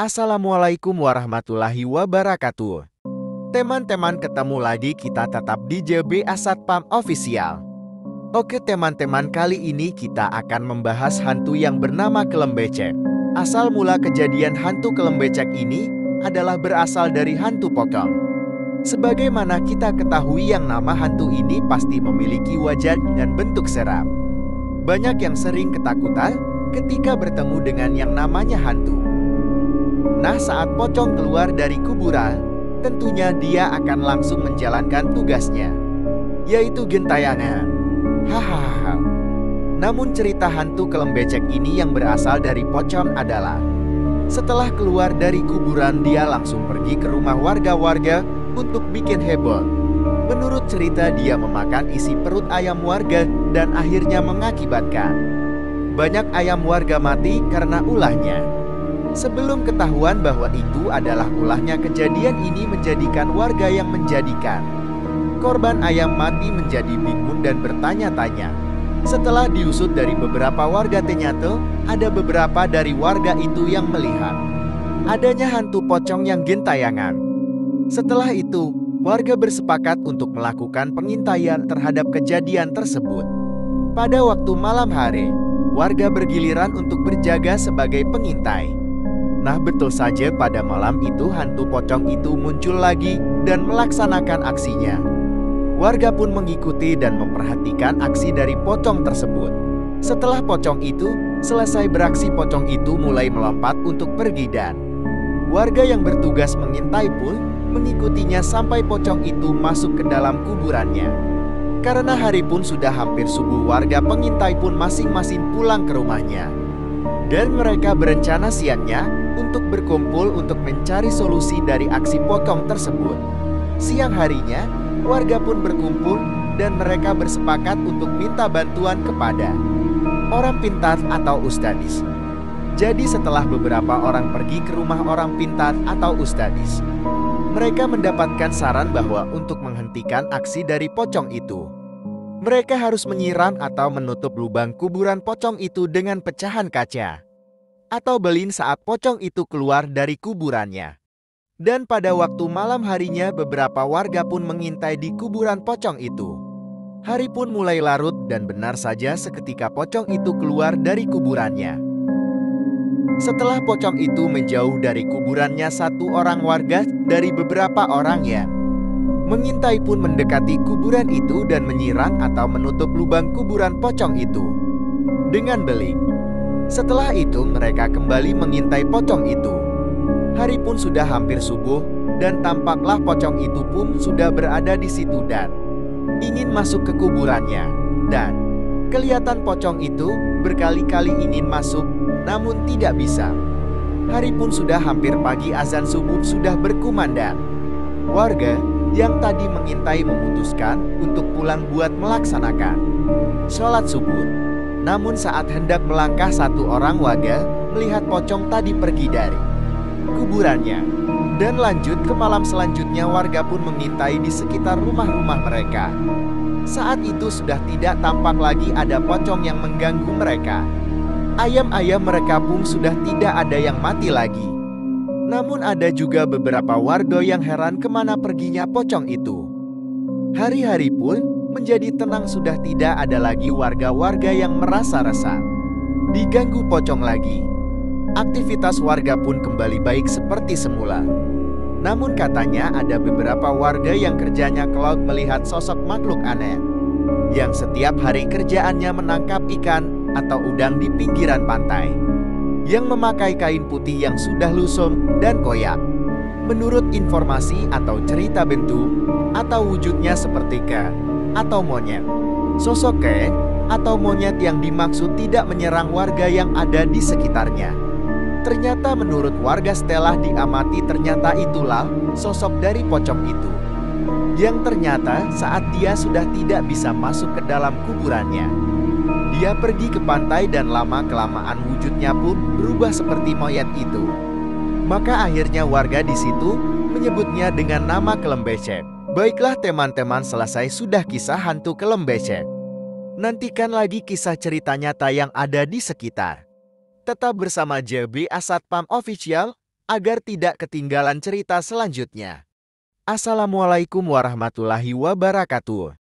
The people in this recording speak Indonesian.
Assalamualaikum warahmatullahi wabarakatuh. Teman-teman, ketemu lagi kita tetap di JBA Satpam Official. Oke teman-teman, kali ini kita akan membahas hantu yang bernama Kelembecek. Asal mula kejadian hantu Kelembecek ini adalah berasal dari hantu pocong. Sebagaimana kita ketahui, yang nama hantu ini pasti memiliki wajah dan bentuk seram. Banyak yang sering ketakutan ketika bertemu dengan yang namanya hantu. Nah, saat pocong keluar dari kuburan, tentunya dia akan langsung menjalankan tugasnya, yaitu gentayangan. Hahaha. Namun cerita hantu Kelembecek ini yang berasal dari pocong adalah, setelah keluar dari kuburan dia langsung pergi ke rumah warga-warga untuk bikin heboh. Menurut cerita, dia memakan isi perut ayam warga dan akhirnya mengakibatkan banyak ayam warga mati karena ulahnya. Sebelum ketahuan bahwa itu adalah ulahnya, kejadian ini menjadikan warga yang menjadikan korban ayam mati menjadi bingung dan bertanya-tanya. Setelah diusut dari beberapa warga, ternyata ada beberapa dari warga itu yang melihat adanya hantu pocong yang gentayangan. Setelah itu, warga bersepakat untuk melakukan pengintaian terhadap kejadian tersebut. Pada waktu malam hari, warga bergiliran untuk berjaga sebagai pengintai. Nah, betul saja, pada malam itu hantu pocong itu muncul lagi dan melaksanakan aksinya. Warga pun mengikuti dan memperhatikan aksi dari pocong tersebut. Setelah pocong itu selesai beraksi, pocong itu mulai melompat untuk pergi dan warga yang bertugas mengintai pun mengikutinya sampai pocong itu masuk ke dalam kuburannya. Karena hari pun sudah hampir subuh, warga pengintai pun masing-masing pulang ke rumahnya. Dan mereka berencana siangnya untuk berkumpul untuk mencari solusi dari aksi pocong tersebut. Siang harinya, warga pun berkumpul dan mereka bersepakat untuk minta bantuan kepada orang pintar atau ustadis. Jadi setelah beberapa orang pergi ke rumah orang pintar atau ustadis, mereka mendapatkan saran bahwa untuk menghentikan aksi dari pocong itu, mereka harus menyiram atau menutup lubang kuburan pocong itu dengan pecahan kaca atau belin saat pocong itu keluar dari kuburannya. Dan pada waktu malam harinya, beberapa warga pun mengintai di kuburan pocong itu. Hari pun mulai larut dan benar saja seketika pocong itu keluar dari kuburannya. Setelah pocong itu menjauh dari kuburannya, satu orang warga dari beberapa orang yang mengintai pun mendekati kuburan itu dan menyirang atau menutup lubang kuburan pocong itu dengan beling. Setelah itu mereka kembali mengintai pocong itu. Hari pun sudah hampir subuh dan tampaklah pocong itu pun sudah berada di situ dan ingin masuk ke kuburannya. Dan kelihatan pocong itu berkali-kali ingin masuk namun tidak bisa. Hari pun sudah hampir pagi, azan subuh sudah berkumandang. Warga yang tadi mengintai memutuskan untuk pulang buat melaksanakan sholat subuh. Namun saat hendak melangkah, satu orang warga melihat pocong tadi pergi dari kuburannya. Dan lanjut ke malam selanjutnya, warga pun mengintai di sekitar rumah-rumah mereka. Saat itu sudah tidak tampak lagi ada pocong yang mengganggu mereka. Ayam-ayam mereka pun sudah tidak ada yang mati lagi. Namun ada juga beberapa warga yang heran kemana perginya pocong itu. Hari-hari pun menjadi tenang, sudah tidak ada lagi warga-warga yang merasa resah diganggu pocong lagi. Aktivitas warga pun kembali baik seperti semula. Namun katanya ada beberapa warga yang kerjanya ke laut melihat sosok makhluk aneh yang setiap hari kerjaannya menangkap ikan atau udang di pinggiran pantai, yang memakai kain putih yang sudah lusum dan koyak. Menurut informasi atau cerita, bentuk atau wujudnya seperti atau monyet. Sosok atau monyet yang dimaksud tidak menyerang warga yang ada di sekitarnya. Ternyata menurut warga setelah diamati, ternyata itulah sosok dari pocong itu, yang ternyata saat dia sudah tidak bisa masuk ke dalam kuburannya, dia pergi ke pantai dan lama-kelamaan wujudnya pun berubah seperti monyet itu. Maka akhirnya warga di situ menyebutnya dengan nama Kelembecek. Baiklah teman-teman, selesai sudah kisah hantu Kelembecek. Nantikan lagi kisah ceritanya tayang ada di sekitar. Tetap bersama JBA Satpam Official. agar tidak ketinggalan cerita selanjutnya. Assalamualaikum warahmatullahi wabarakatuh.